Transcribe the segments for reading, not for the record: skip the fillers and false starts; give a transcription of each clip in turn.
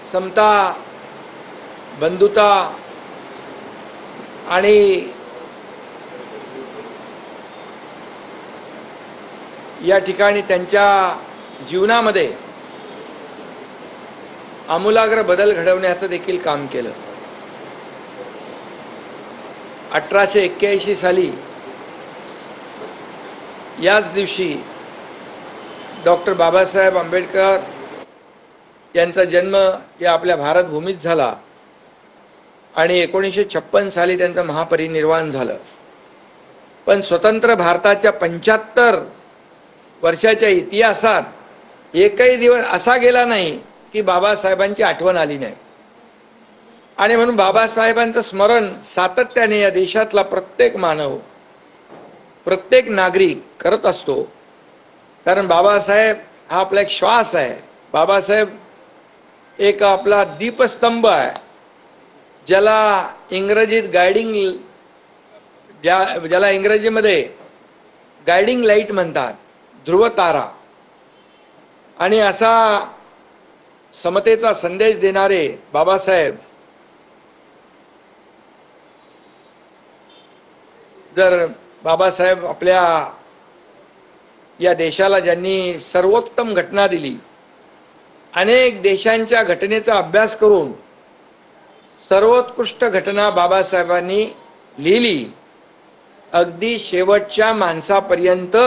समता, बंधुता आणि या ठिकाणी त्यांच्या जीवनामध्ये आमूलाग्र बदल घडवण्याचं देखील काम केलं। 1881 साली याच दिवशी डॉक्टर बाबासाहेब आंबेडकर यांचा जन्म या आपल्या भारत भूमीत झाला आणि 1956 साली त्यांचं महापरिनिर्वाण झालं। पण स्वतंत्र भारताच्या 75 वर्षाच्या इतिहासात एकही दिवस असा गेला नाही की बाबासाहेबांची आठवण आली नाही। आणि म्हणून बाबासाहेबांचं स्मरण सातत्याने या देशातला प्रत्येक मानव, प्रत्येक नागरिक करत असतो। कारण बाबासाहेब हा आपला एक श्वास आहे। बाबासाहेब एक आपला दीपस्तंभ आहे, ज्याला इंग्रजीत ज्याला इंग्रजीमध्ये गायडिंग लाईट म्हणतात, ध्रुवतारा। आणि असा समतेचा संदेश देणारे बाबासाहेब जर बाबासाहेब आपल्या या देशाला ज्यांनी सर्वोत्तम घटना दिली, अनेक देशांच्या घटनेचा अभ्यास करून सर्वोत्कृष्ट घटना बाबासाहेबांनी लिहिली, अगदी शेवटच्या माणसापर्यंत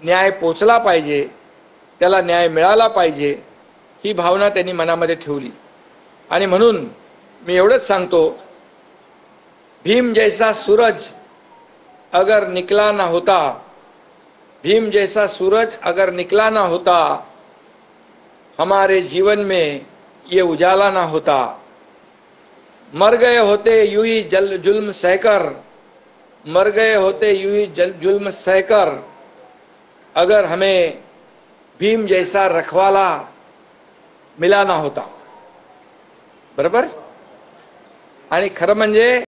न्याय पोचला पाहिजे, त्याला न्याय मिळाला पाहिजे, ही भावना त्यांनी मनामध्ये ठेवली। आणि म्हणून मी एवढंच सांगतो, भीम जैसा सूरज अगर निकला ना होता, भीम जैसा सूरज अगर निकला ना होता, हमारे जीवन में ये उजाला ना होता। मर गए होते यूं ही जुल्म सहकर, मर गए होते यूं ही जुल्म सहकर, अगर हमें भीम जैसा रखवाला मिला ना होता। बरोबर। आणि खरं म्हणजे